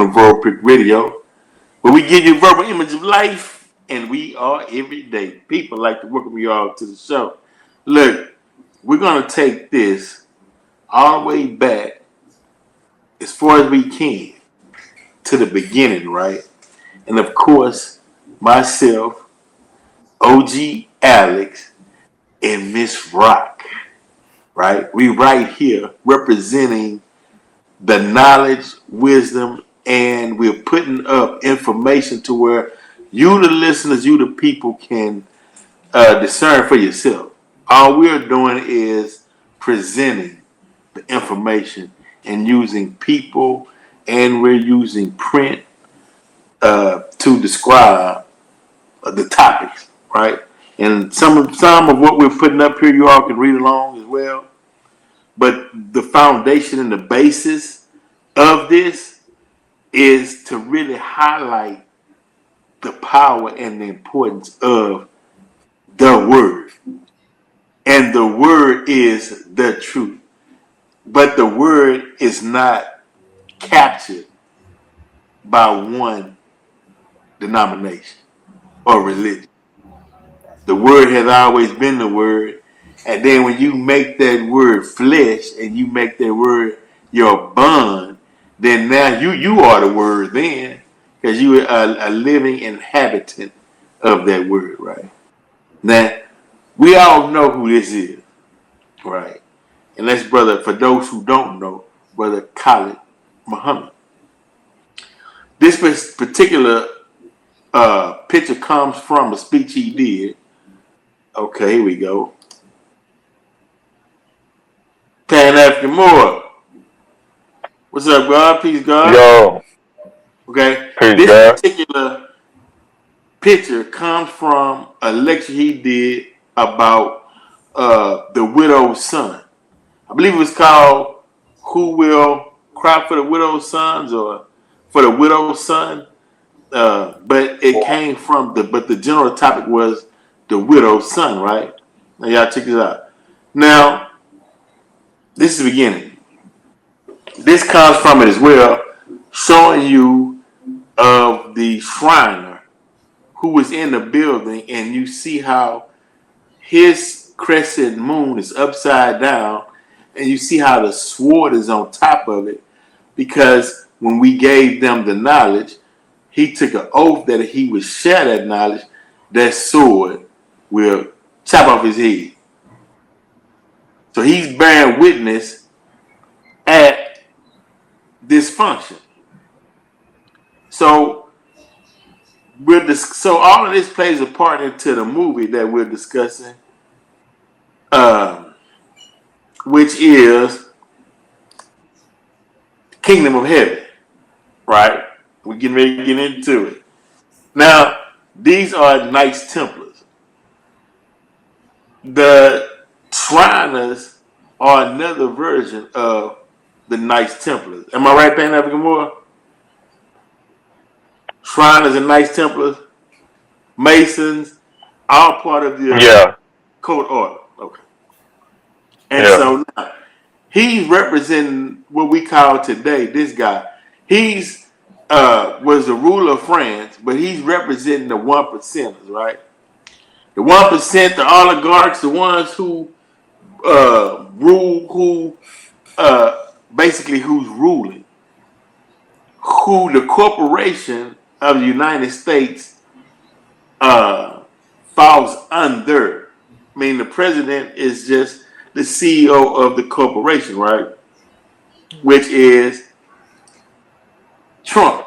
on Verbal Prick Radio, where we give you a verbal image of life, and we are everyday people. Like to welcome you all to the show. Look, we're gonna take this all the way back as far as we can to the beginning, right? And of course, myself, OG Alex, and Miss Rock, right? We right here representing the knowledge, wisdom, and we're putting up information to where you, the listeners, you, the people, can discern for yourself. All we're doing is presenting the information and using people, and we're using print to describe the topics, right? And some of what we're putting up here, you all can read along as well. But the foundation and the basis of this is to really highlight the power and the importance of the word. And the word is the truth. But the word is not captured by one denomination or religion. The word has always been the word. And then when you make that word flesh and you make that word your bond, then now you are the word then, because you are a living inhabitant of that word, right? Now, we all know who this is, right? And that's brother, for those who don't know, brother Khalid Muhammad. This particular picture comes from a speech he did. Okay, here we go. Pan African Moore. What's up, God? Peace, God. Yo, Okay. peace, This God. particular picture comes from a lecture he did about the widow's son. I believe it was called "Who Will Cry for the Widow's Sons" or "For the Widow's Son." But it came from but the general topic was the widow's son, right? Now y'all check this out. Now, this is the beginning. This comes from it as well, showing you of the Shriner who was in the building, and you see how his crescent moon is upside down, and you see how the sword is on top of it, because when we gave them the knowledge, he took an oath that if he would share that knowledge, that sword will chop off his head. So he's bearing witness at this function. So so all of this plays a part into the movie that we're discussing, um, which is Kingdom of Heaven, right? We're getting ready to get into it. Now, these are Knights Templars. The Shriners are another version of the Knights Templars. Am I right, Pan African Moore? Shriners and Knights Templars, Masons, all part of the Yeah, code order. Okay. And yeah. so now, he's representing what we call today, this guy. He's was the ruler of France, but he's representing the 1%ers, right? The 1%, the oligarchs, the ones who rule, who basically who's ruling, who the corporation of the United States falls under. I mean, the president is just the CEO of the corporation, right? Which is Trump,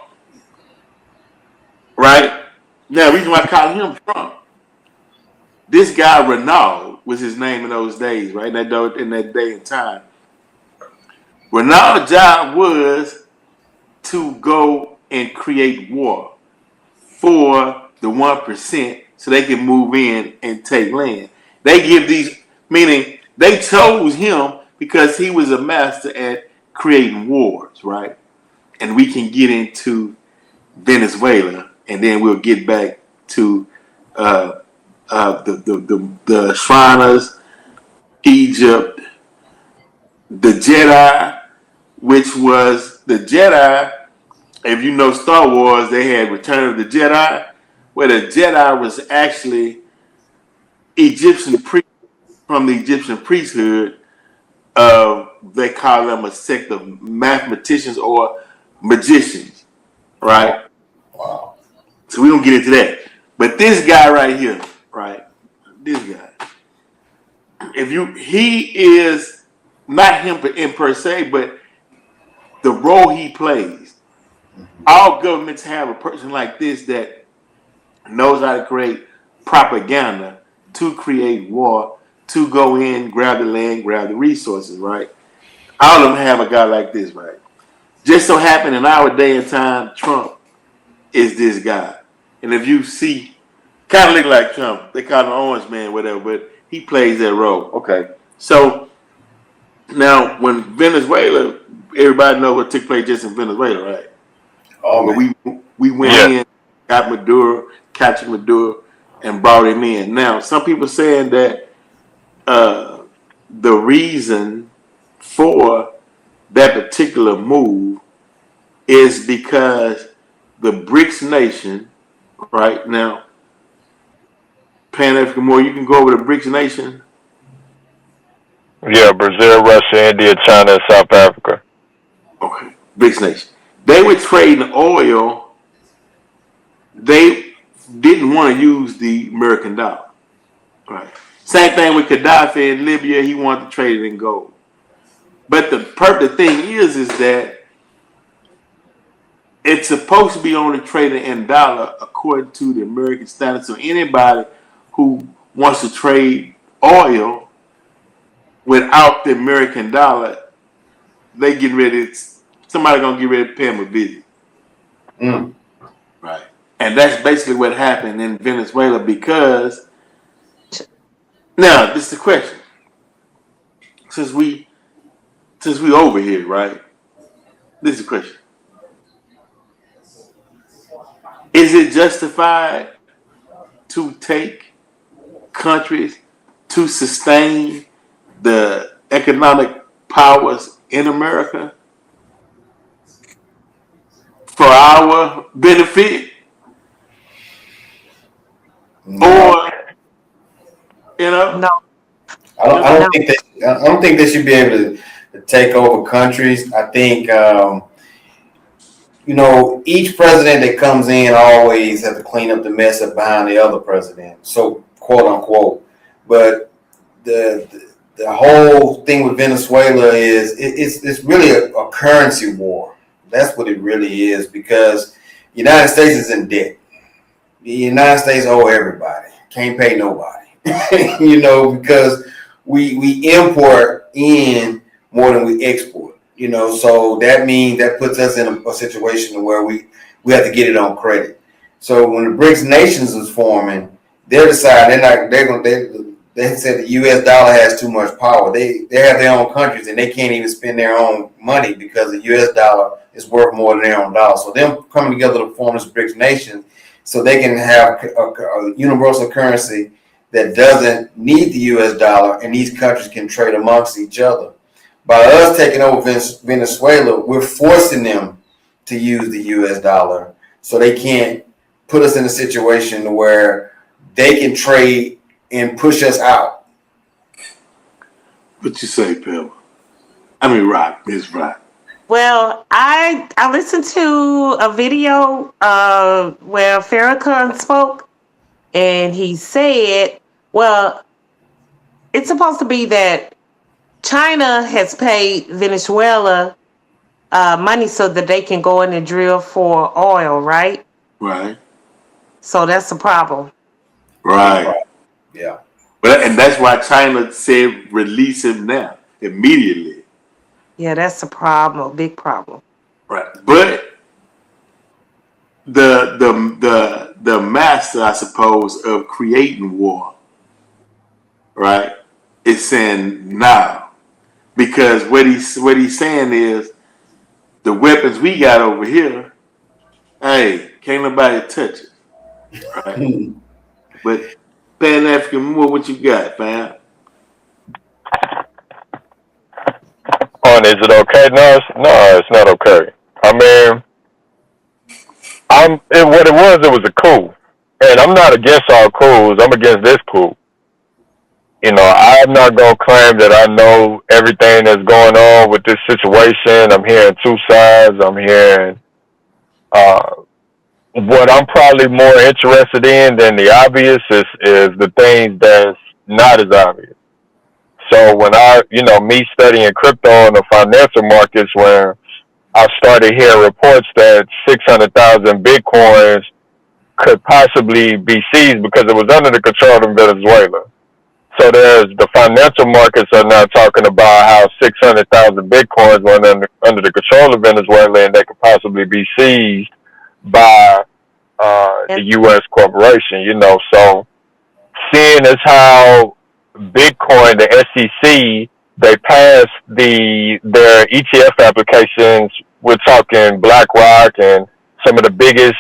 right? Now, the reason why I call him Trump, this guy Renaud was his name in those days, right? In that day and time, Renaud's job was to go and create war for the 1% so they can move in and take land. They give these, meaning they chose him because he was a master at creating wars, right? And we can get into Venezuela, and then we'll get back to the Shriners, Egypt, the Jedi, which was the Jedi if you know Star Wars, they had Return of the Jedi, where the Jedi was actually Egyptian priest from the Egyptian priesthood. They call them a sect of mathematicians or magicians, Oh, right? wow. So we don't get into that. But this guy right here, right? This guy, he is not him in per se, but the role he plays. All governments have a person like this that knows how to create propaganda to create war, to go in, grab the land, grab the resources, right? All of them have a guy like this, right? Just so happened in our day and time, Trump is this guy. And if you see, kind of look like Trump, they call him Orange Man, whatever, but he plays that role. Okay. So now when Venezuela, everybody knows what took place just in Venezuela, right? Oh Where man. we went Yes. in, got Maduro, captured Maduro, and brought him in. Now, some people saying that the reason for that particular move is because the BRICS nation, right now, Pan African More, you can go over the BRICS nation. Yeah, Brazil, Russia, India, China, and South Africa. Okay, BRICS nation. They were trading oil. They didn't want to use the American dollar. Right. Same thing with Gaddafi in Libya. He wanted to trade it in gold. But the thing is that it's supposed to be only traded in dollar according to the American standard. So anybody who wants to trade oil without the American dollar, they getting ready. Somebody gonna get ready to pay them a visit. Mm. Right. And that's basically what happened in Venezuela because now this is the question. Since we over here, right? This is the question. Is it justified to take countries to sustain the economic powers in America for our benefit? No, Or, you know, No, I don't no, think I don't think they should be able to take over countries. I think each president that comes in always has to clean up the mess up behind the other president. So quote unquote, but the whole thing with Venezuela is it's really a currency war. That's what it really is because the United States is in debt. The United States owe everybody. Can't pay nobody. Because we import in more than we export. So that means that puts us in a situation where we have to get it on credit. So when the BRICS nations is forming, they're deciding they said the U.S. dollar has too much power. They have their own countries and they can't even spend their own money because the U.S. dollar is worth more than their own dollar. So them coming together to form this BRICS nation so they can have a universal currency that doesn't need the U.S. dollar, and these countries can trade amongst each other. By us taking over Venezuela, we're forcing them to use the U.S. dollar, so they can't put us in a situation where they can trade and push us out. what you say, Pimp? I mean, Rock, Miss Rock. well, I listened to a video where Farrakhan spoke, and he said, "Well, it's supposed to be that China has paid Venezuela money so that they can go in and drill for oil, right? Right, So that's the problem. Big right. problem. Yeah. And that's why China said release him now, immediately. Yeah, that's the problem, a big problem. Right. But the master, I suppose, of creating war, right, is saying now. Because what he's saying is the weapons we got over here, hey, can't nobody touch it. Right. But Pan African War, what you got, fam? Oh, and is it okay? No, it's not okay. I mean, What it was a coup. And I'm not against all coups. I'm against this coup. I'm not going to claim that I know everything that's going on with this situation. I'm hearing two sides. I'm hearing uh, what I'm probably more interested in than the obvious is the things that's not as obvious. So when me studying crypto and the financial markets, where I started hearing reports that 600,000 Bitcoins could possibly be seized because it was under the control of Venezuela. So there's the financial markets are now talking about how 600,000 Bitcoins were under the control of Venezuela and they could possibly be seized by the U.S. corporation. So seeing as how Bitcoin, the SEC, they passed their ETF applications. We're talking BlackRock and some of the biggest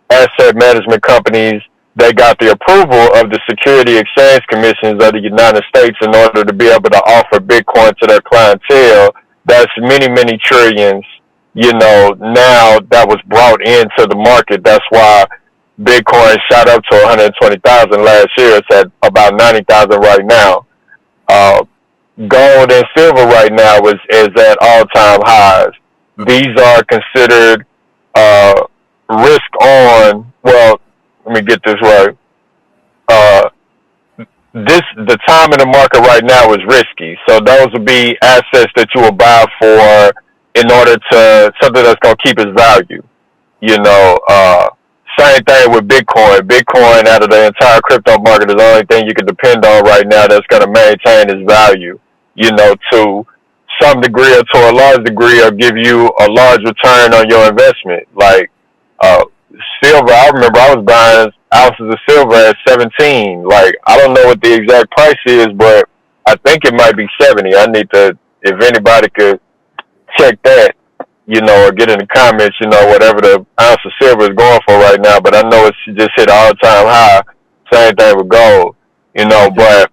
asset management companies. They got the approval of the Security Exchange Commissions of the United States in order to be able to offer Bitcoin to their clientele. That's many, many trillions, now that was brought into the market. That's why Bitcoin shot up to 120,000 last year. It's at about 90,000 right now. Gold and silver right now is at all-time highs. These are considered risk on. Well, let me get this right. The time in the market right now is risky. So those would be assets that you will buy for in order to something that's going to keep its value. Same thing with Bitcoin. Bitcoin, out of the entire crypto market, is the only thing you can depend on right now that's going to maintain its value. To some degree or to a large degree, or give you a large return on your investment. Like silver, I remember I was buying ounces of silver at 17. Like, I don't know what the exact price is, but I think it might be 70. I need to, if anybody could check that, or get in the comments, whatever the ounce of silver is going for right now. But I know it's just hit all-time high. Same thing with gold, but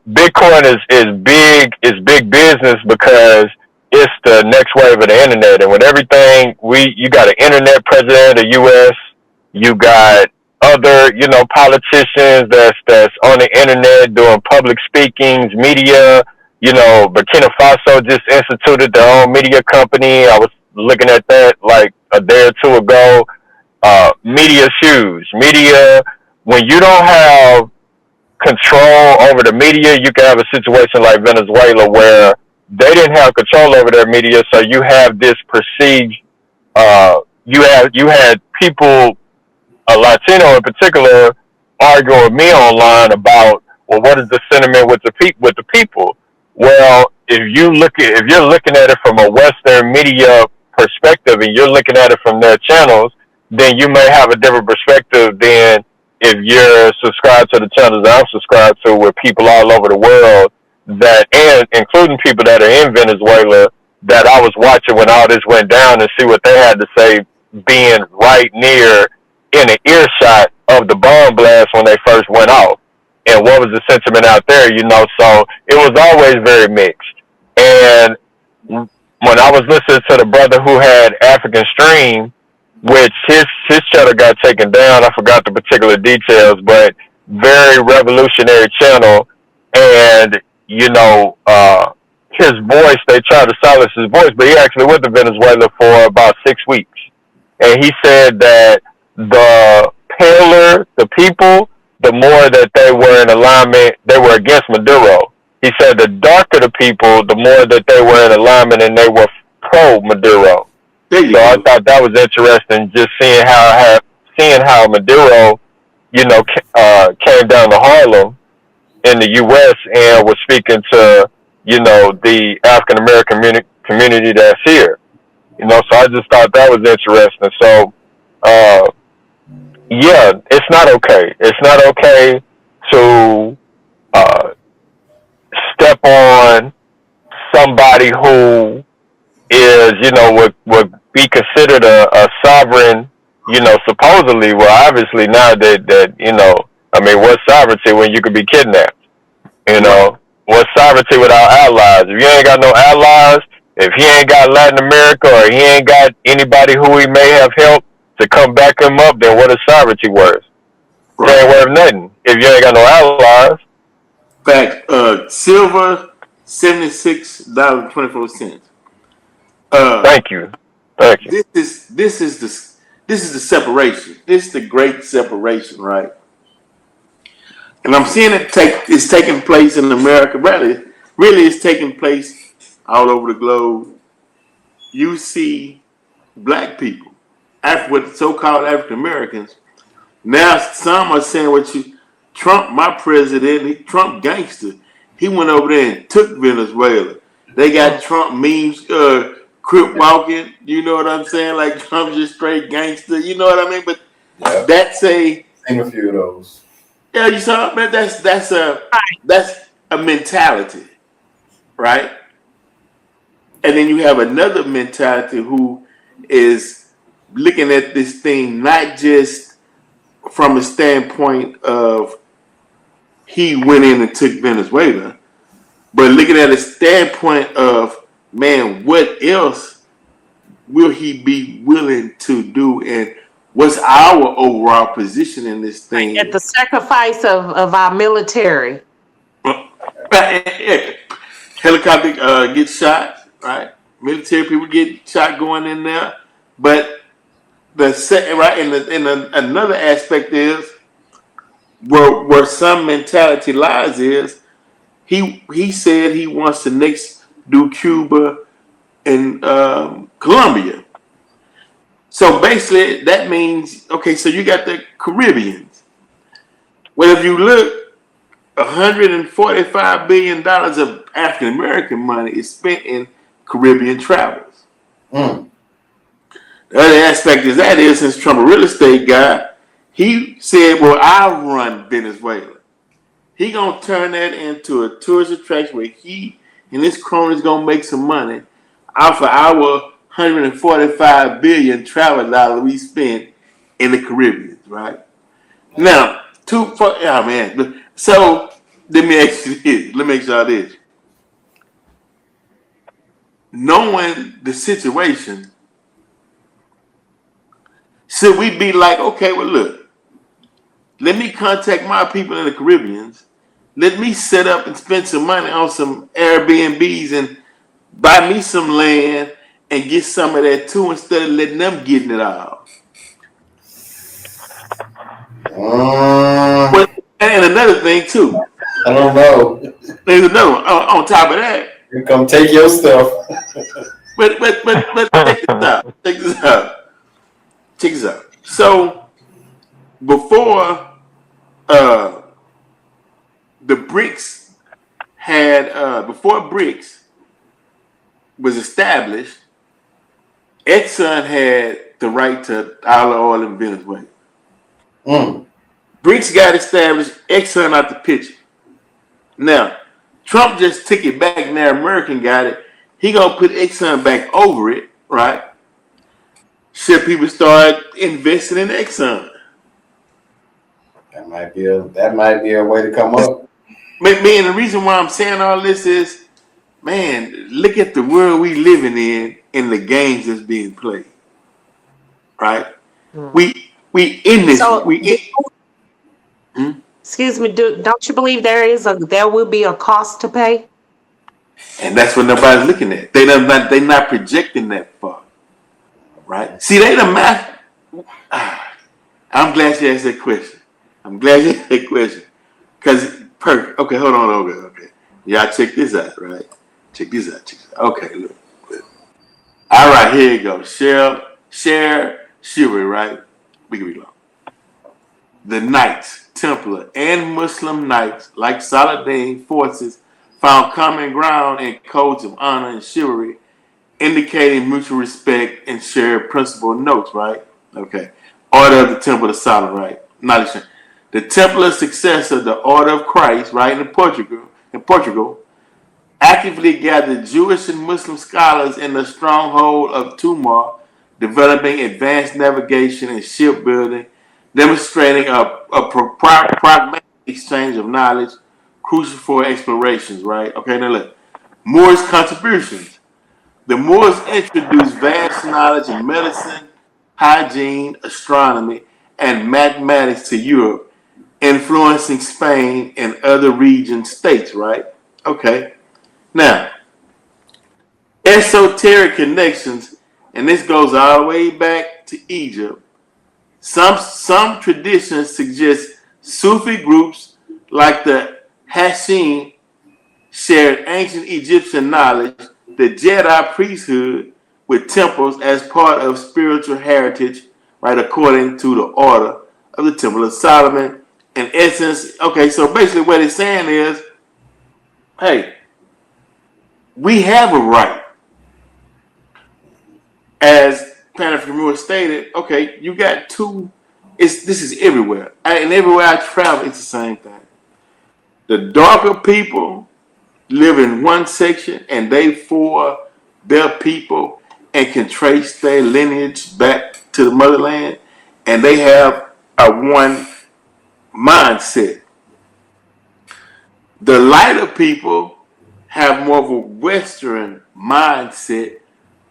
Bitcoin is big business because it's the next wave of the internet. And with everything, you got an internet president of the U.S., you got other, politicians that's on the internet doing public speakings, media. Burkina Faso just instituted their own media company. I was looking at that like a day or two ago. Media is huge. Media, when you don't have control over the media, you can have a situation like Venezuela where they didn't have control over their media, so you have this perceived. You had people, a Latino in particular, arguing with me online about, well, what is the sentiment with the people? Well, if you're looking at it from a Western media perspective and you're looking at it from their channels, then you may have a different perspective than if you're subscribed to the channels that I'm subscribed to, with people all over the world, and including people that are in Venezuela, that I was watching when all this went down, and see what they had to say, being right near in an earshot of the bomb blast when they first went off. And what was the sentiment out there, so it was always very mixed. And when I was listening to the brother who had African Stream, which his channel got taken down, I forgot the particular details, but very revolutionary channel. And, his voice, they tried to silence his voice, but he actually went to Venezuela for about 6 weeks. And he said that the paler the people, the more that they were in alignment, they were against Maduro. He said the darker the people, the more that they were in alignment and they were pro-Maduro. So I thought that was interesting, just seeing how Maduro, came down to Harlem in the U.S. and was speaking to, the African American community that's here. So I just thought that was interesting. So, yeah, it's not okay. It's not okay to step on somebody who is, would be considered a sovereign, supposedly. Well, obviously now that what's sovereignty when you could be kidnapped? What's sovereignty without allies? If you ain't got no allies, if he ain't got Latin America, or he ain't got anybody who he may have helped to come back him up, then what is sovereignty worth? It Right. ain't worth nothing if you ain't got no allies. Fact. Silver, $76.24. Uh, Thank you. Thank you. this is the separation. This is the great separation, right? And I'm seeing it's taking place in America. Really, it's taking place all over the globe. You see black people, with so-called African Americans. Now some are saying what you, Trump, my president, Trump gangster. He went over there and took Venezuela. They got Trump memes, crip walking. You know what I'm saying? Like Trump's just straight gangster. You know what I mean? But Yeah, that's a seen a few of those. yeah. You saw, man. That's a mentality, right? And then you have another mentality who is looking at this thing not just from a standpoint of he went in and took Venezuela, but looking at a standpoint of, man, what else will he be willing to do, and what's our overall position in this At thing? the sacrifice of our military. Helicopter get shot, right? Military people get shot going in there, but the second, right, another aspect is where some mentality lies is he said he wants to next do Cuba and Colombia. So basically, that means, okay, so you got the Caribbeans. Well, if you look, $145 billion of African American money is spent in Caribbean travels. Mm. The other aspect is that is, since Trump a real estate guy, he said, well, I'll run Venezuela. He gonna turn that into a tourist attraction where he and his cronies gonna make some money off of our 145 billion travel dollars we spent in the Caribbean, right? Now, yeah, man. So let me ask you this. Let me ask y'all this. Knowing the situation, should we be like, okay, well, look, let me contact my people in the Caribbeans. Let me set up and spend some money on some Airbnbs and buy me some land and get some of that too, instead of letting them getting it all. Well, and another thing too. I don't know. There's another one on top of that. You come take your stuff. But check this out. Check this out. Check this out. So before the BRICS before BRICS was established, Exxon had the right to all the oil in Venezuela. Mm. BRICS got established, Exxon out the picture. Now, Trump just took it back, now American got it. He gonna put Exxon back over it, right? Should people start investing in Exxon? That might be a way to come up. Man, the reason why I'm saying all this is, man, look at the world we living in and the games that's being played, right? We in this. So, Hmm? excuse me, don't you believe there will be a cost to pay? And that's what nobody's looking at. They not projecting that far, right? See, they the math. I'm glad you asked that question. I'm glad you asked that question. Because, okay, hold on, okay. Y'all check this out, right? Check this out. Okay, look. All right, here you go. Share, Shuri, right? We can be long. The Knights, Templar, and Muslim Knights, like Saladin forces, found common ground in codes of honor and chivalry, indicating mutual respect and shared principle notes, right? Okay. Order of the Temple of Solomon, right? Knowledge. The Templar successor, the Order of Christ, right, in Portugal, actively gathered Jewish and Muslim scholars in the stronghold of Tumar, developing advanced navigation and shipbuilding, demonstrating a pragmatic exchange of knowledge, crucial for explorations, right? Okay, now look. Moors' contributions. The Moors introduced vast knowledge in medicine, hygiene, astronomy, and mathematics to Europe, influencing Spain and other region states, right? Okay. Now, esoteric connections, and this goes all the way back to Egypt. Some traditions suggest Sufi groups like the Hashim shared ancient Egyptian knowledge, the Jedi priesthood with temples as part of spiritual heritage, right, according to the order of the Temple of Solomon. In essence, okay, so basically what it's saying is, hey, we have a right, as Panafrican stated, okay, you got two, this is everywhere. And everywhere I travel, it's the same thing. The darker people live in one section and they for their people and can trace their lineage back to the motherland, and they have a one mindset. The lighter people have more of a Western mindset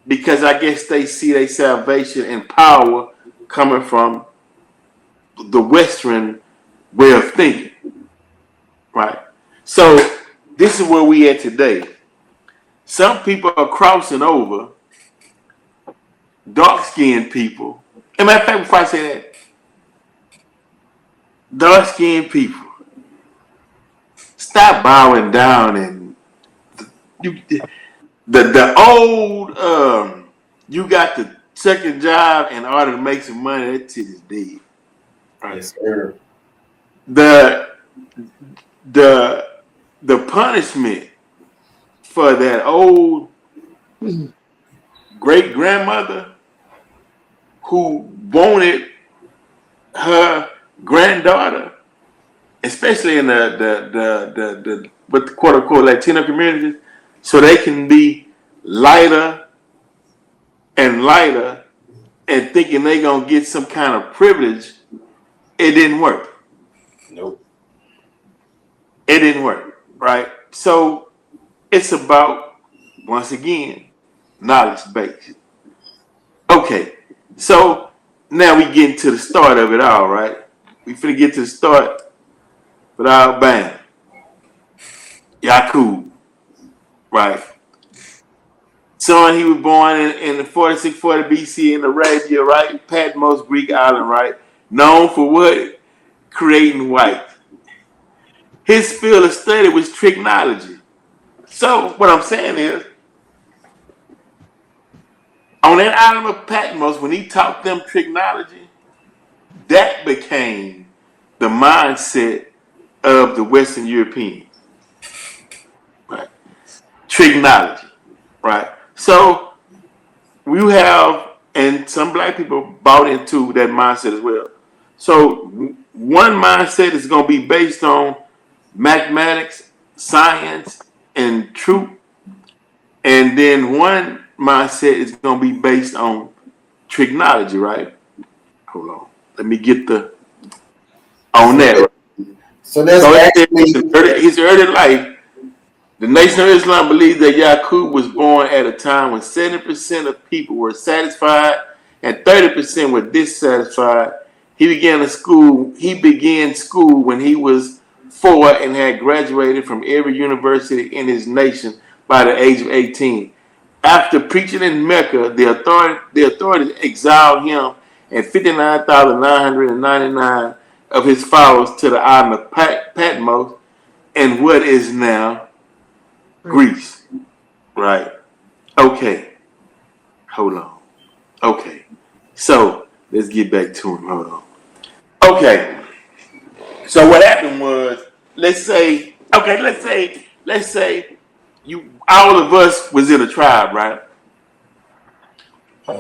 because I guess they see their salvation and power coming from the Western way of thinking, right? So this is where we at today. Some people are crossing over, dark-skinned people. As a matter of fact, before I say that, dark-skinned people, stop bowing down and you, the old you got the second job in order to make some money. That shit is dead. Right? Yes, sir. The the punishment for that old great grandmother who wanted her granddaughter, especially in the what the quote unquote Latino communities, so they can be lighter and lighter and thinking they gonna get some kind of privilege. It didn't work. Nope. It didn't work, right? So it's about, once again, knowledge based. Okay, so now we get to the start of it all, right? We finna get to the start with our band, Yakub, right? Son, he was born in the 4640 BC in Arabia, right? Patmos, Greek island, right? Known for what? Creating white. His field of study was trigonometry. So what I'm saying is, on that island of Patmos, when he taught them trigonometry, that became the mindset of the Western Europeans, right? Trigonometry, right? So we have, and some black people bought into that mindset as well. So one mindset is going to be based on mathematics, science, and truth, and then one mindset is going to be based on trigonometry, right? Hold on, let me get the on that. So that's So actually his early life, the Nation of Islam believes that Yakub was born at a time when 70% of people were satisfied and 30% were dissatisfied. He began school when he was 4 and had graduated from every university in his nation by the age of 18. After preaching in Mecca, the authorities exiled him and 59,999 of his followers to the island of Patmos in what is now Greece. Right. Okay. Hold on. Okay. So let's get back to him. Hold on. Okay. So what happened was, let's say you all of us was in a tribe, right?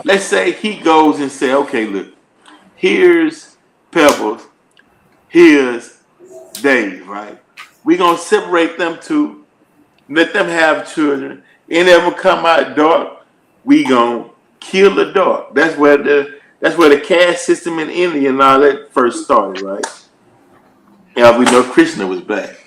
Let's say he goes and say, okay, look, here's Pebbles, here's Dave, right? We're gonna separate them two, let them have children. Any of them come out dark, we gonna kill the dark. That's where the caste system in India and all that first started, right? Yeah, we know Krishna was black.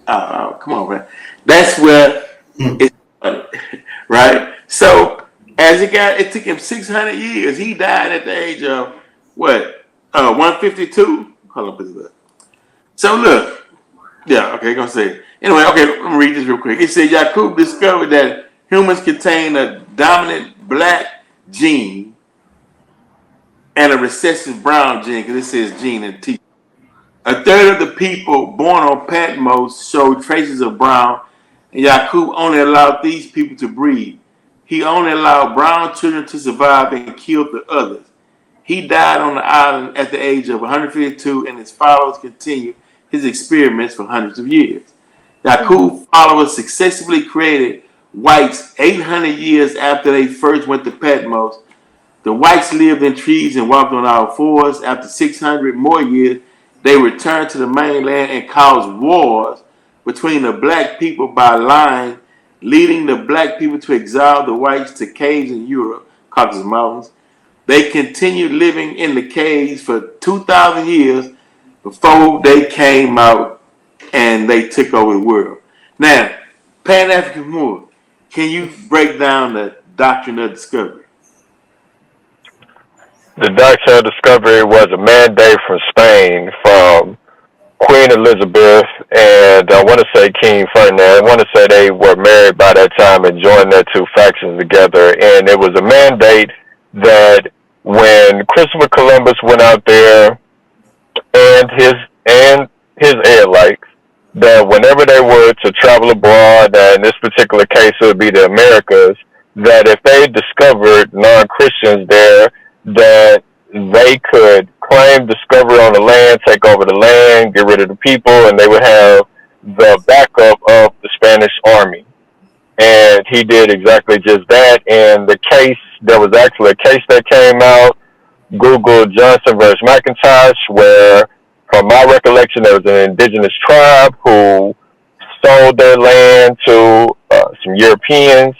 Oh, come on, man. That's where it started, right? So It took him 600 years. He died at the age of what? 152. Hold on, please. So look, yeah, okay, gonna say. Anyway, okay, let me read this real quick. It said Yakub discovered that humans contain a dominant black gene and a recessive brown gene, because it says gene in T. A third of the people born on Patmos showed traces of brown, and Yakub only allowed these people to breed. He only allowed brown children to survive and killed the others. He died on the island at the age of 152, and his followers continued his experiments for hundreds of years. Yakub's followers successfully created whites 800 years after they first went to Patmos. The whites lived in trees and walked on all fours. After 600 more years, they returned to the mainland and caused wars between the black people by line, leading the black people to exile the whites to caves in Europe, Caucasus Mountains. They continued living in the caves for 2,000 years before they came out and they took over the world. Now, Pan-African Moor, can you break down the doctrine of discovery? The doctrine of discovery was a mandate from Spain from Queen Elizabeth and I want to say King Ferdinand. I want to say they were married by that time and joined their two factions together. And it was a mandate that when Christopher Columbus went out there and his allies, that whenever they were to travel abroad, in this particular case it would be the Americas, that if they discovered non-Christians there, that they could claim discovery on the land, take over the land, get rid of the people, and they would have the backup of the Spanish army. And he did exactly just that. And the case, there was actually a case that came out, Google Johnson versus McIntosh, where, from my recollection, there was an indigenous tribe who sold their land to some Europeans.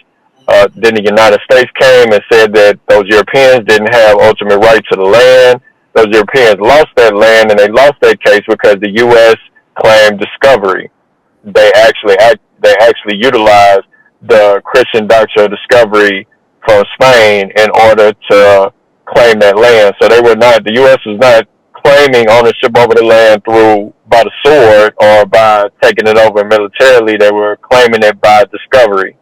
Then the United States came and said that those Europeans didn't have ultimate right to the land. Those Europeans lost that land, and they lost that case because the U.S. claimed discovery. They actually utilized the Christian doctrine of discovery from Spain in order to claim that land. So the U.S. was not claiming ownership over the land by the sword or by taking it over militarily. They were claiming it by discovery.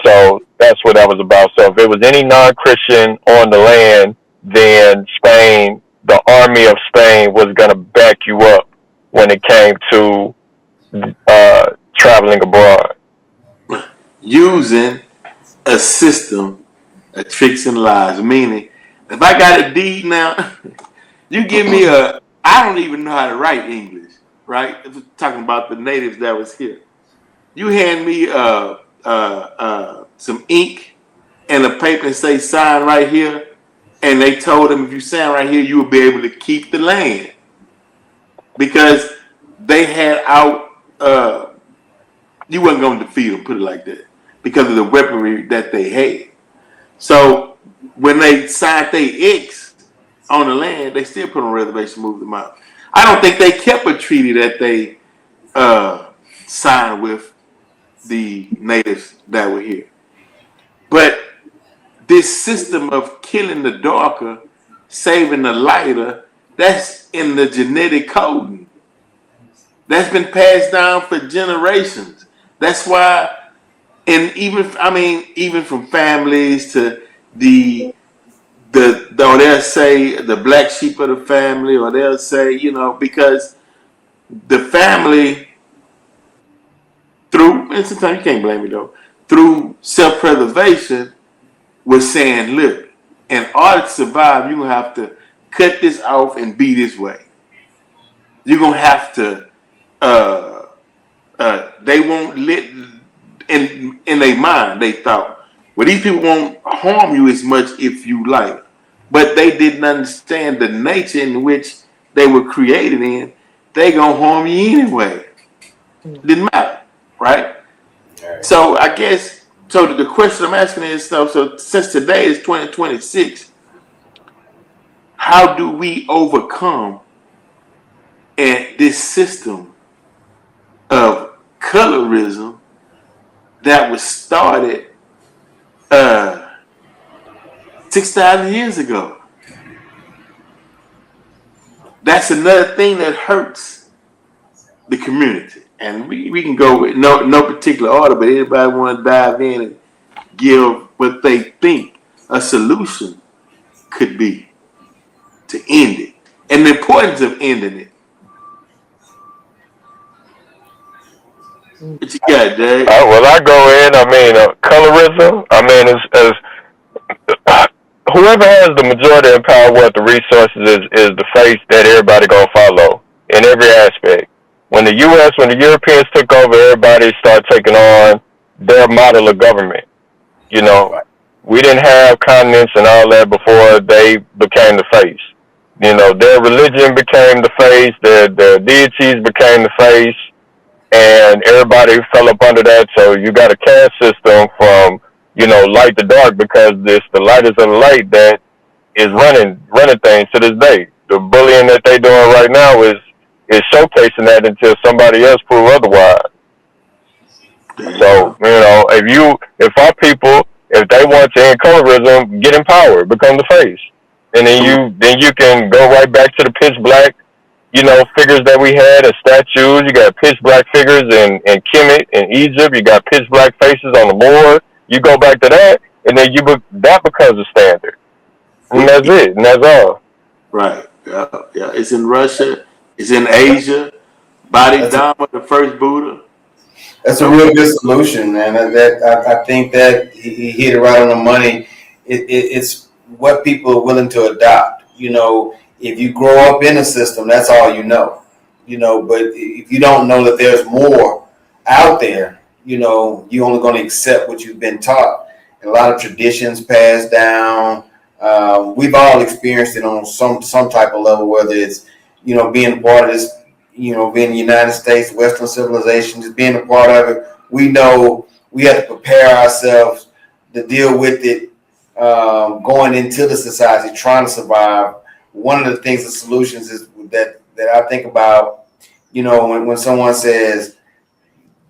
So that's what that was about. So if it was any non-Christian on the land, then Spain, the army of Spain, was going to back you up when it came to traveling abroad. Using a system of tricks and lies. Meaning, if I got a deed now, you give me I don't even know how to write English, right? If we're talking about the natives that was here. You hand me some ink and a paper and say sign right here, and they told them if you sign right here, you will be able to keep the land because they had you wasn't going to defeat them, put it like that, because of the weaponry that they had. So when they signed their X on the land, they still put on reservation, moved them out. I don't think they kept a treaty that they signed with the natives that were here. But this system of killing the darker, saving the lighter, that's in the genetic coding. That's been passed down for generations. That's why, and even from families to or they'll say the black sheep of the family, or they'll say, because the family, and sometimes you can't blame me though, through self-preservation, was saying, look, in order to survive, you're going to have to cut this off and be this way. You're going to have to, they won't let, in their mind, they thought, well, these people won't harm you as much if you like. But they didn't understand the nature in which they were created in. They going to harm you anyway. Didn't matter, right? So I guess, the question I'm asking is, so since today is 2026, how do we overcome this system of colorism that was started 6,000 years ago. That's another thing that hurts the community. And we can go with no particular order, but anybody want to dive in and give what they think a solution could be to end it and the importance of ending it. What you got, Dave? Well, I go in. I mean, colorism. I mean, as whoever has the majority of power with the resources is the face that everybody gonna follow in every aspect. When the U.S., when the Europeans took over, everybody started taking on their model of government. You know, we didn't have continents and all that before they became the face. You know, their religion became the face, their deities became the face, and everybody fell up under that. So you got a caste system from, you know, light to dark, because this the lightest of the light that is running things to this day. The bullying that they doing right now is showcasing that until somebody else prove otherwise. So, you know, if our people, if they want to end colorism, get in power, become the face, and then you can go right back to the pitch black, you know, figures that we had as statues. You got pitch black figures in Kemet in Egypt. You got pitch black faces on the Moors. You go back to that, and then that becomes a standard, and that's it, and that's all. Right. Yeah. It's in Russia. It's in Asia. Bodhidharma, the first Buddha. That's a real good solution, man. I think that he hit it right on the money. It's what people are willing to adopt. You know, if you grow up in a system, that's all you know. You know, but if you don't know that there's more out there, you know, you're only going to accept what you've been taught. And a lot of traditions passed down. We've all experienced it on some type of level, whether it's, you know, being a part of this, you know, being in the United States, Western civilization, just being a part of it. We know we have to prepare ourselves to deal with it, going into the society, trying to survive. One of the things, the solutions is that I think about, you know, when someone says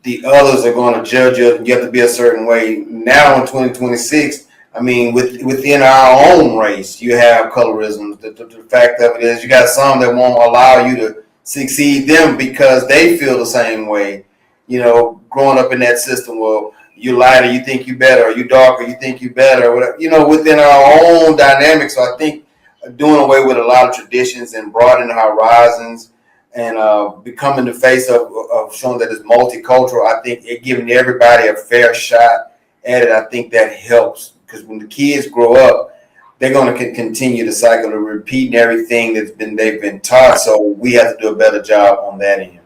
the others are going to judge you, you have to be a certain way. Now in 2026, I mean, within our own race, you have colorism. The fact of it is, you got some that won't allow you to succeed them because they feel the same way. You know, growing up in that system, well, you lighter, you think you better, or you darker, you think you better, whatever. You know, within our own dynamics. So I think doing away with a lot of traditions and broadening our horizons and becoming the face of showing that it's multicultural, I think it giving everybody a fair shot at it, I think that helps. Because when the kids grow up, they're going to continue the cycle of repeating everything they've been taught. So we have to do a better job on that end.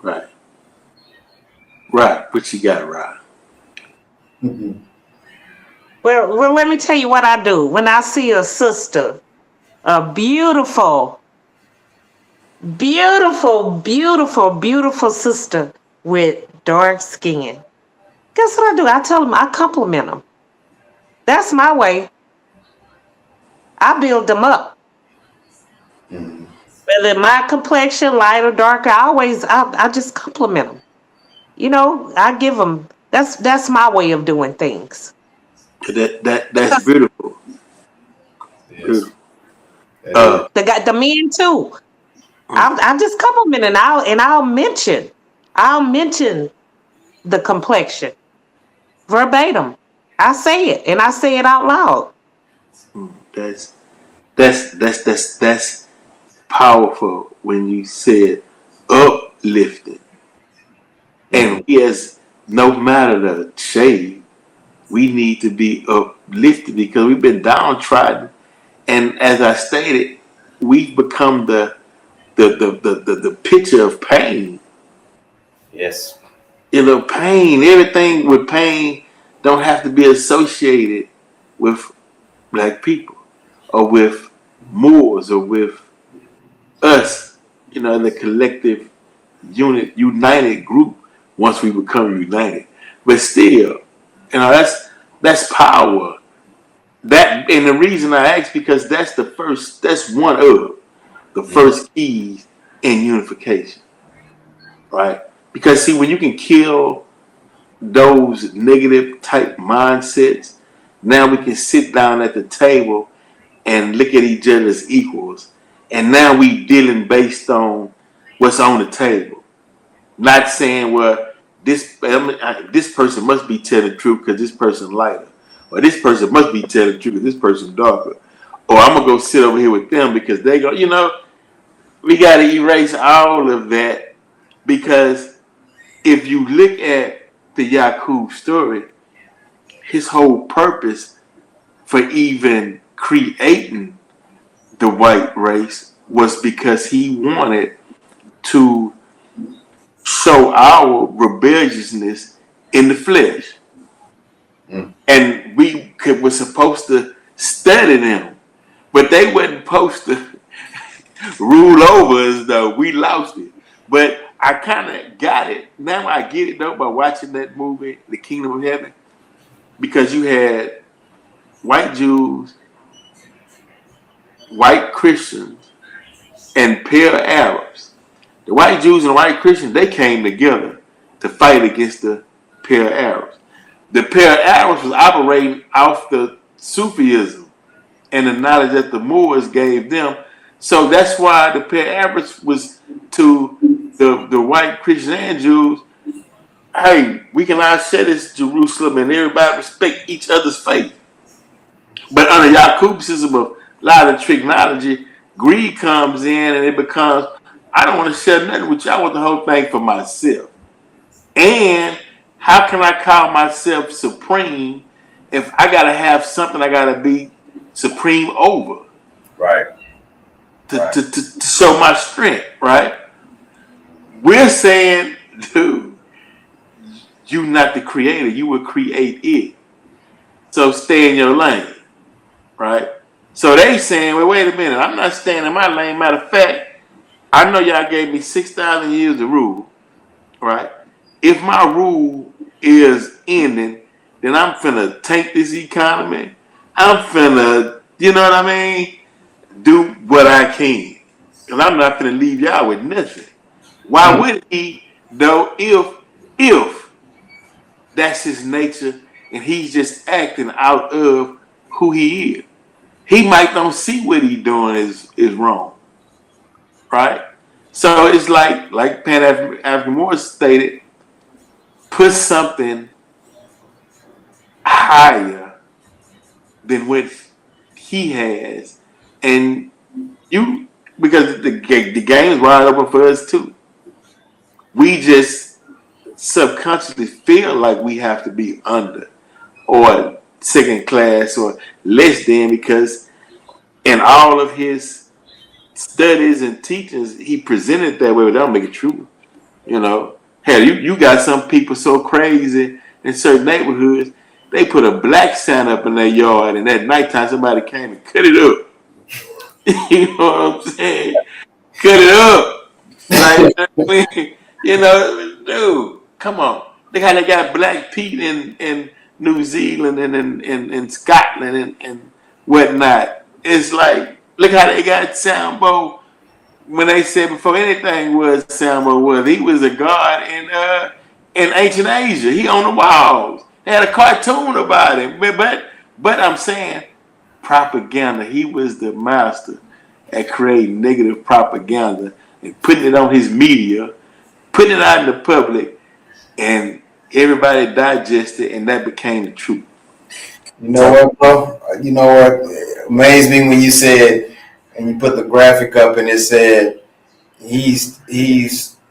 Right. Right. What you got, Rod? Mm-hmm. Well, let me tell you what I do. When I see a sister, a beautiful, beautiful, beautiful, beautiful sister with dark skin, guess what I do? I tell them, I compliment them. That's my way. I build them up. Mm-hmm. Whether my complexion, light or darker, I just compliment them. You know, I give them. That's my way of doing things. That's beautiful. Yes. The men too. I just compliment and I'll mention the complexion verbatim. I say it and I say it out loud. That's powerful when you said uplifted. And we, as no matter the shade, we need to be uplifted because we've been downtrodden. And as I stated, we've become the picture of pain. Yes. You know, pain, everything with pain don't have to be associated with black people or with Moors or with us, you know, the collective united group once we become united. But still, you know, that's power. That, and the reason I ask, because that's one of the first keys in unification. Right? Because see, when you can kill those negative type mindsets, Now we can sit down at the table and look at each other as equals. And now we dealing based on what's on the table. Not saying, well, this person must be telling the truth because this person lighter. Or this person must be telling the truth because this person darker. Or I'm going to go sit over here with them because they go, we got to erase all of that, because if you look at the Yakub story, his whole purpose for even creating the white race was because he wanted to show our rebelliousness in the flesh. And we were supposed to study them, but they wasn't supposed to rule over us, though. We lost it. But I kind of got it. Now I get it, though, by watching that movie, The Kingdom of Heaven, because you had white Jews, white Christians, and pale Arabs. The white Jews and the white Christians, they came together to fight against the pale Arabs. The pale Arabs was operating off the Sufism and the knowledge that the Moors gave them. So that's why the pale Arabs was to the white Christians and Jews, hey, we can all share this Jerusalem and everybody respect each other's faith. But under Yakub's system of lie and technology, greed comes in and it becomes, I don't want to share nothing with you. I want the whole thing for myself. And how can I call myself supreme if I got to have something I got to be supreme over? Right. To show my strength, right? We're saying, dude, you not the creator. You will create it. So stay in your lane, right? So they saying, well, wait a minute. I'm not staying in my lane. Matter of fact, I know y'all gave me 6,000 years to rule, right? If my rule is ending, then I'm finna tank this economy. I'm finna, you know what I mean? Do what I can. Because I'm not finna leave y'all with nothing. Why would he, though, if that's his nature and he's just acting out of who he is? He might don't see what he's doing is wrong. Right? So it's like Pan African Morris stated, put something higher than what he has, and you, because the game is wide open for us too. We just subconsciously feel like we have to be under or second class or less than, because in all of his studies and teachings he presented that way, but that don't make it true. Hell, you got some people so crazy in certain neighborhoods, they put a black sign up in their yard, and at nighttime somebody came and cut it up. You know what I'm saying? Cut it up. Like, dude, come on. Look how they got Black Pete in New Zealand and in Scotland and whatnot. It's like, look how they got Sambo. When they said before anything was Sambo was, he was a god in ancient Asia. He on the walls. They had a cartoon about him. But I'm saying propaganda. He was the master at creating negative propaganda and putting it on his media, putting it out in the public, and everybody digested, and that became the truth. You know what, bro? You know what amazed me when you said, and you put the graphic up, and it said he's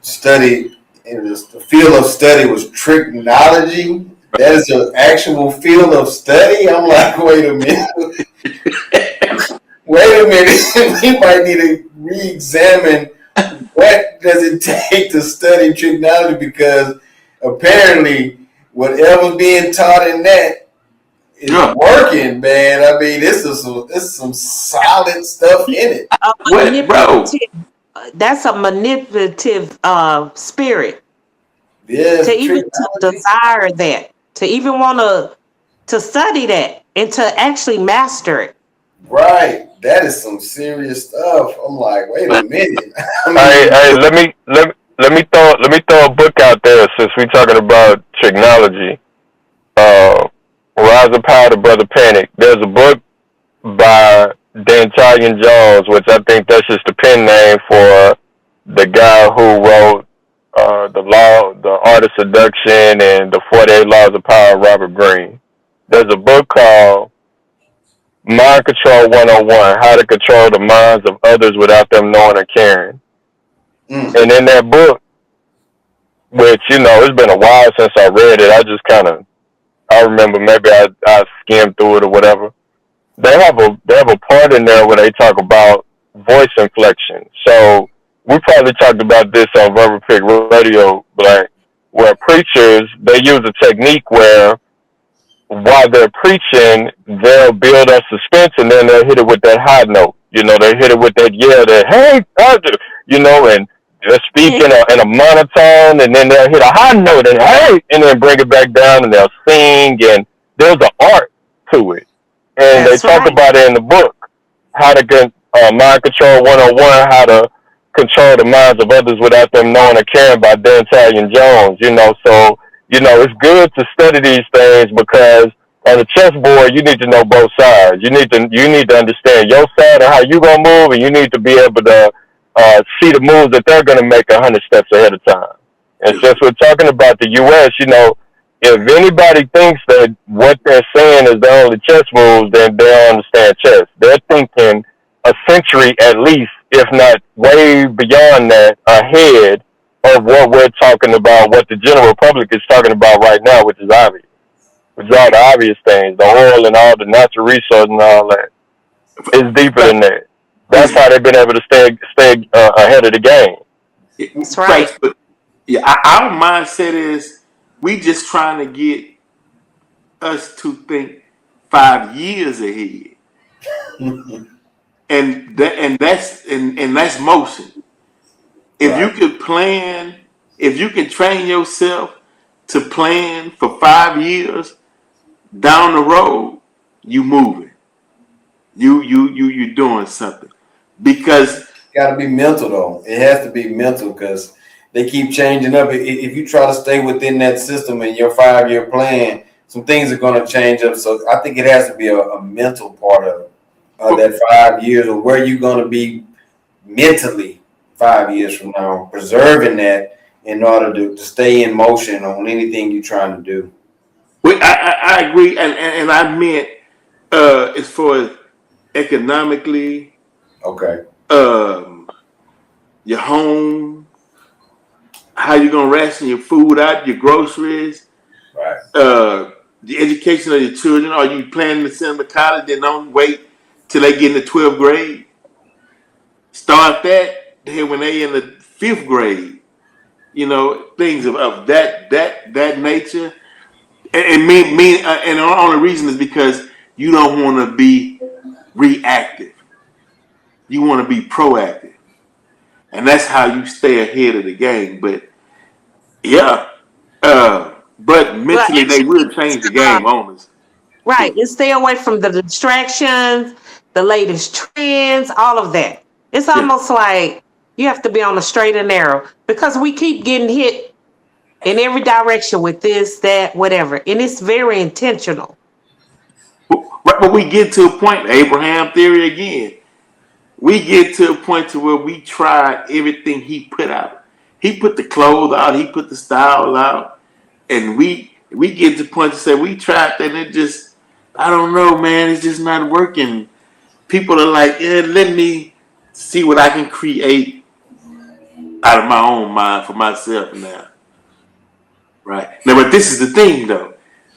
studied, and the field of study was trigonometry. That is an actual field of study. I'm like, wait a minute. Wait a minute. We might need to re-examine what does it take to study trigonometry, because apparently whatever's being taught in that is working, man. I mean, this is some solid stuff in it. What, bro? That's a manipulative spirit. Yes, to even to desire that, to even want to study that, and to actually master it. Right, that is some serious stuff. I'm like, wait a minute. Hey, let me throw a book out there since we're talking about technology. Rise of Power to Brother Panic. There's a book by Italian Jones, which I think that's just the pen name for the guy who wrote the Art of Seduction and the 48 Laws of Power, Robert Greene. There's a book called Mind Control 101, How to Control the Minds of Others Without Them Knowing or Caring. And in that book, which, it's been a while since I read it, I remember maybe I skimmed through it or whatever. They have a part in there where they talk about voice inflection. So we probably talked about this on Verbal Pig Radio, Black, where preachers, they use a technique where while they're preaching, they'll build up suspense and then they'll hit it with that high note. They hit it with that yell that, hey, and they'll speak in a monotone and then they'll hit a high note and hey, and then bring it back down and they'll sing, and there's an art to it. And they talk about it in the book, how to get Mind Control 101, how to control the minds of others without them knowing or caring by Italian Jones, So, it's good to study these things because on the chessboard, you need to know both sides. You need to understand your side and how you're going to move, and you need to be able to see the moves that they're going to make 100 steps ahead of time. And since we're talking about the U.S., if anybody thinks that what they're saying is the only chess moves, then they don't understand chess. They're thinking a century at least, if not way beyond that, ahead of what we're talking about, what the general public is talking about right now, which is obvious. Which is all the obvious things, the oil and all the natural resources and all that. It's deeper than that. That's how they've been able to stay ahead of the game. That's right. But our mindset is we just trying to get us to think 5 years ahead, and that's motion. If you could plan, if you can train yourself to plan for 5 years down the road, you moving. You doing something. Because it's got to be mental though. It has to be mental because they keep changing up. If you try to stay within that system and your 5-year plan, some things are going to change up. So I think it has to be a mental part of that 5 years, or where you're going to be mentally 5 years from now, preserving that in order to stay in motion on anything you're trying to do. I agree, and I meant as far as economically, okay, your home, how you're gonna ration your food out, your groceries, right, the education of your children. Are you planning to send them to college? Then don't wait till they get in the 12th grade. Start that when they in the 5th grade. Things of that nature. And and the only reason is because you don't want to be reactive. You want to be proactive, and that's how you stay ahead of the game. But but mentally they will change the game on us. Right, and stay away from the distractions, the latest trends, all of that. It's almost like you have to be on a straight and narrow because we keep getting hit in every direction with this, that, whatever, and it's very intentional. But we get to a point, Abraham theory again. We get to a point to where we tried everything he put out. He put the clothes out, he put the style out, and we get to the point to say we tried that and it just, I don't know, man, it's just not working. People are like, let me see what I can create out of my own mind for myself now. Right. Now, but this is the thing, though.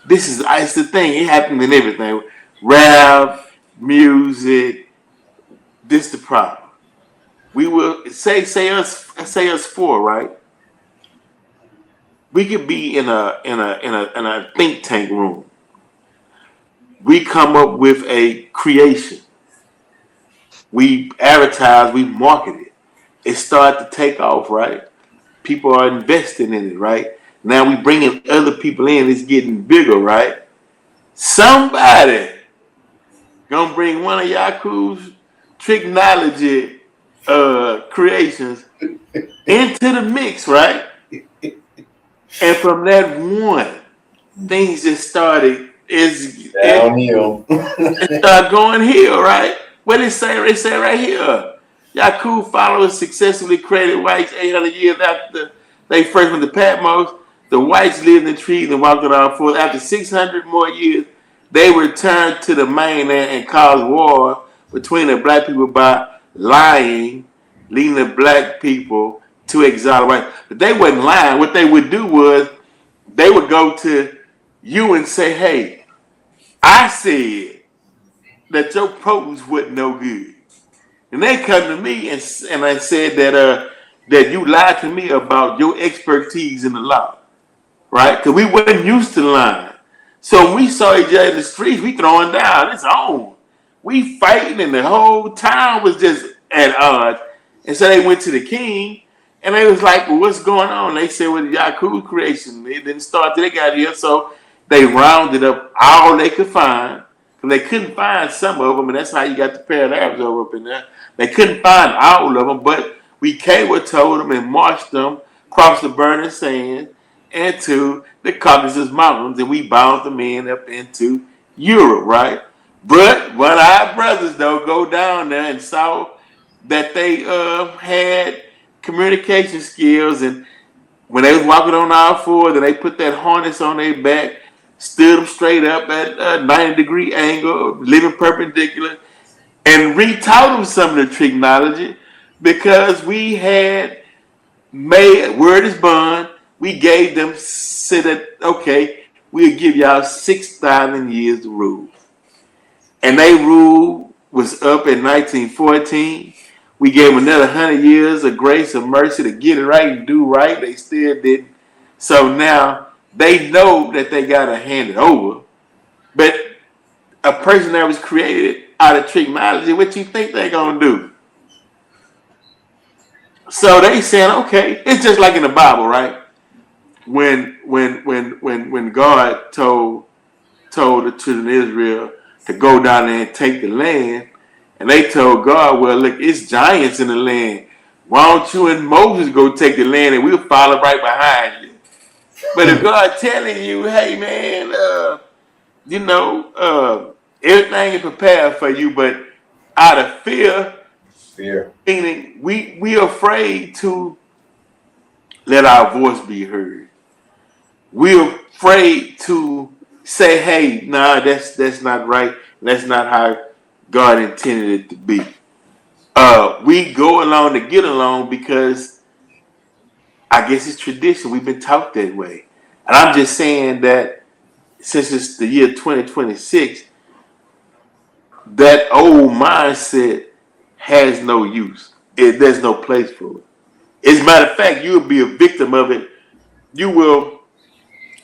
It's the thing. It happens in everything. Rap, music. This the problem. We will say us four, right? We could be in a think tank room. We come up with a creation. We advertise. We market it. It started to take off, right? People are investing in it, right? Now we bringing other people in. It's getting bigger, right? Somebody gonna bring one of Yakub's technology creations into the mix, right? And from that one, things just started it Downhill. start going here, right? What they say? They say right here. Yakub followers successfully created whites 800 years after they first went to Patmos. The whites lived in trees and walked around fours. After 600 more years, they returned to the mainland and caused war between the black people by lying, leading the black people to exile whites. But they wasn't lying. What they would do was they would go to you and say, hey, I said that your produce wasn't no good. And they come to me and I said that you lied to me about your expertise in the law, right? Because we wasn't used to lying. So when we saw each other in the streets, we throwing down. It's on. We fighting, and the whole town was just at odds. And so they went to the king, and they was like, well, what's going on? They said, well, the Yakub creation. It didn't start till they got here. So they rounded up all they could find. Because they couldn't find some of them, and that's how you got the pair of Arabs over up in there. They couldn't find all of them, but we came and told them and marched them across the burning sand into the Caucasus Mountains, and we bound them in up into Europe, right? But one of our brothers, though, go down there and saw that they had communication skills, and when they was walking on all fours, and they put that harness on their back, stood them straight up at a 90-degree angle, living perpendicular, and retaught them some of the technology because we had made word is bond. We gave them said that okay, we'll give y'all 6,000 years to rule, and they rule was up in 1914. We gave them another 100 years of grace and mercy to get it right and do right. They still didn't. So now they know that they gotta hand it over, but a person that was created out of technology, what you think they gonna do? So they saying, okay, it's just like in the Bible, right? When God told the children of Israel to go down there and take the land, and they told God, well, look, it's giants in the land. Why don't you and Moses go take the land and we'll follow right behind you? But if God telling you, hey man, everything is prepared for you, but out of Fear. meaning we are afraid to let our voice be heard. We're afraid to say, hey, nah, that's not right. That's not how God intended it to be. We go along to get along because I guess it's tradition. We've been taught that way. And I'm just saying that since it's the year 2026, that old mindset has no use. There's no place for it. As a matter of fact, you'll be a victim of it. You will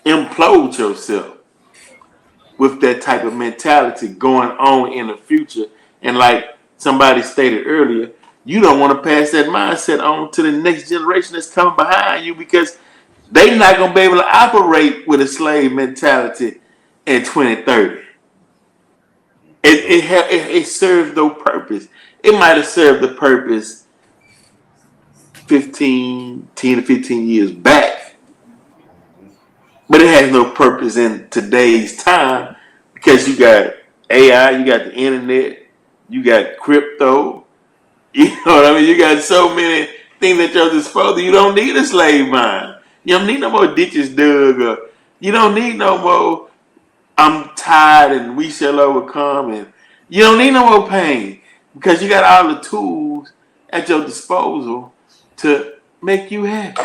implode yourself with that type of mentality going on in the future. And like somebody stated earlier, you don't want to pass that mindset on to the next generation that's coming behind you because they're not going to be able to operate with a slave mentality in 2030. It serves no purpose. It might have served the purpose 10 to 15 years back, but it has no purpose in today's time because you got AI, you got the internet, you got crypto, you know what I mean? You got so many things at your disposal. You don't need a slave mine. You don't need no more ditches dug, or you don't need no more I'm tired and we shall overcome, and you don't need no more pain because you got all the tools at your disposal to make you happy,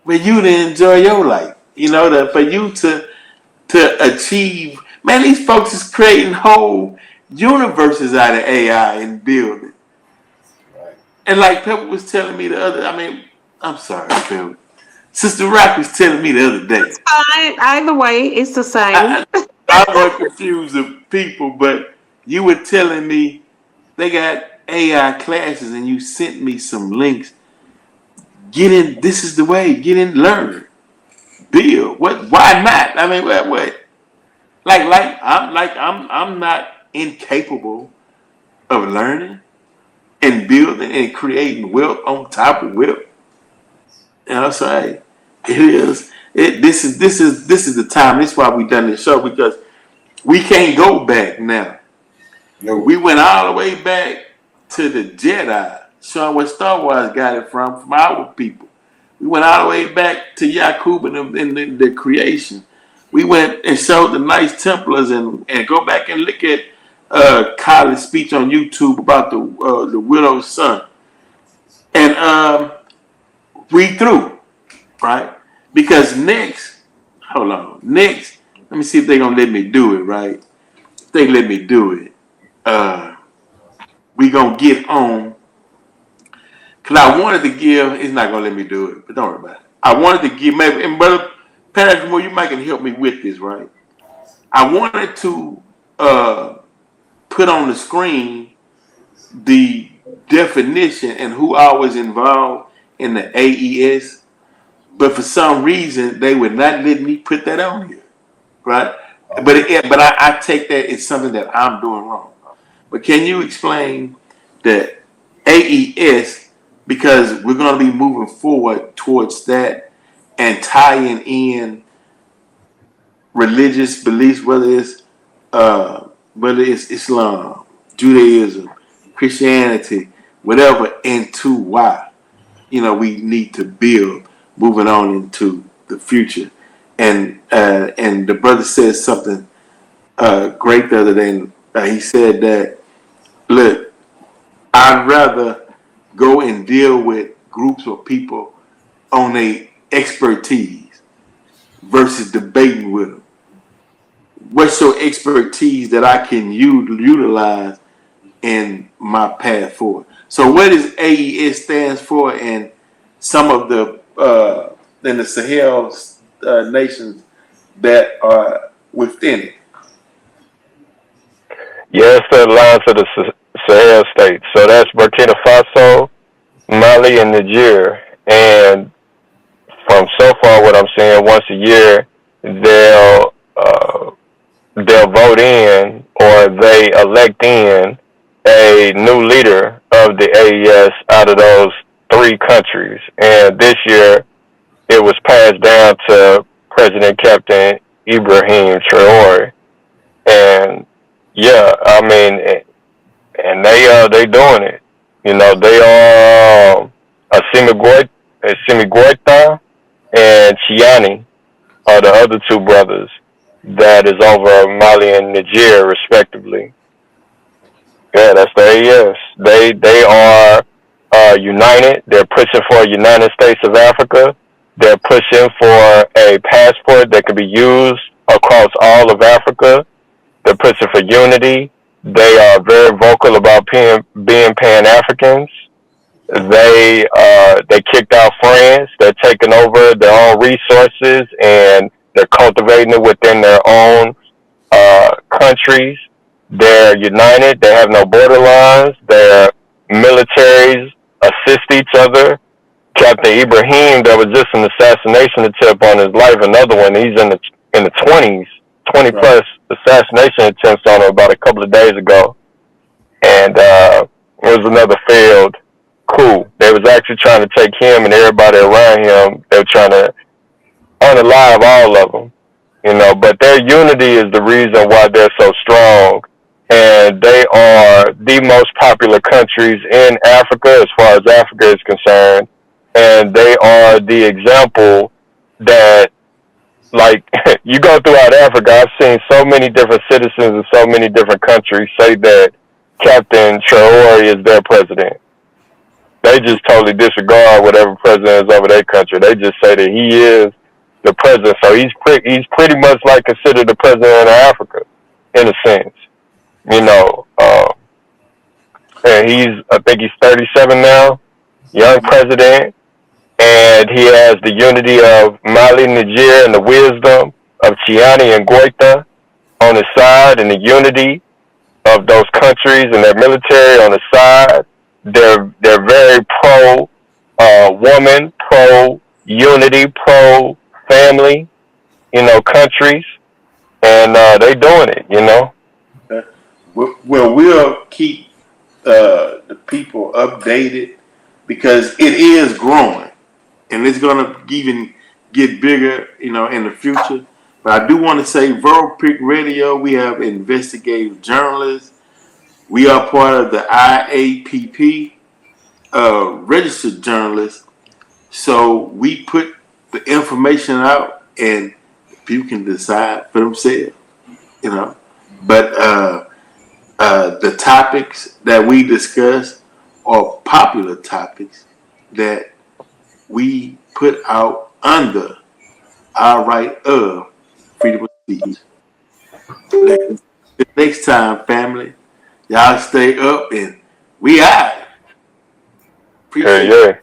for you to enjoy your life. For you to achieve. Man, these folks is creating whole universes out of AI and building. Right. And like Pepper was telling me I'm sorry, Pepper. Sister Rock was telling me the other day. It's fine. Either way, it's the same. I don't confuse the people, but you were telling me they got AI classes and you sent me some links. Get in. This is the way. Get in. Learn. Build. What? Why not? I mean, what? I'm not incapable of learning and building and creating wealth on top of wealth. And I'm saying it is. This is the time. This is why we done this show because We can't go back now. No. We went all the way back to the Jedi, showing where Star Wars got it from our people. We went all the way back to Yakub and the creation. We went and showed the Knights Templars and go back and look at Kyle's speech on YouTube about the widow's son. And we through, right? Because next, hold on, next, let me see if they're gonna let me do it, right? If they let me do it, we gonna get on. Cause I wanted to give, it's not gonna let me do it, but don't worry about it. I wanted to give maybe, and brother Patrick Moore, you might can help me with this, right? I wanted to put on the screen the definition and who I was involved in the AES, but for some reason they would not let me put that on here, right? But I take that it's something that I'm doing wrong. But can you explain the AES, because we're going to be moving forward towards that and tying in religious beliefs, whether it's Islam, Judaism, Christianity, whatever, into why we need to build moving on into the future. And the brother said something great the other day. He said that, look, I'd rather go and deal with groups of people on their expertise versus debating with them. What's your expertise that I can utilize in my path forward? So what does AES stands for in some of the in the Sahel nations that are within it? Yes, the lines of the Sahel states. So that's Burkina Faso, Mali, and Niger. And from so far, what I'm seeing, once a year, they'll vote in or they elect in a new leader of the AES out of those three countries. And this year, it was passed down to President Captain Ibrahim Traore. And yeah, I mean, and they doing it. They are Assimi Goita and Chiani are the other two brothers that is over Mali and Niger, respectively. Yeah, that's the AES. They are united. They're pushing for a United States of Africa. They're pushing for a passport that can be used across all of Africa. They're pushing for unity. They are very vocal about being Pan-Africans. They kicked out France. They're taking over their own resources and they're cultivating it within their own countries. They're united. They have no border lines. Their militaries assist each other. Captain Ibrahim, there was just an assassination attempt on his life. Another one. He's in the 20s, 20 plus assassination attempts on him about a couple of days ago, and it was another failed coup. They was actually trying to take him and everybody around him. They were trying to unalive all of them, But their unity is the reason why they're so strong, and they are the most popular countries in Africa as far as Africa is concerned. And they are the example that, like, you go throughout Africa, I've seen so many different citizens in so many different countries say that Captain Traore is their president. They just totally disregard whatever president is over their country. They just say that he is the president. So he's pretty much like considered the president of Africa, in a sense. And I think he's 37 now, young president. And he has the unity of Mali, Niger, and the wisdom of Chiani and Goita on his side, and the unity of those countries and their military on his side. They're very pro woman, pro unity, pro family, countries, and they doing it, Okay. Well, we'll keep the people updated because it is growing. And it's going to even get bigger, in the future. But I do want to say, Rural Pick Radio, we have investigative journalists. We are part of the IAPP, registered journalists. So we put the information out, and people can decide for themselves, you know. But the topics that we discuss are popular topics that we put out under our right of freedom of speech. Next time, family, y'all stay up and we out. Yeah, Appreciate it. yeah.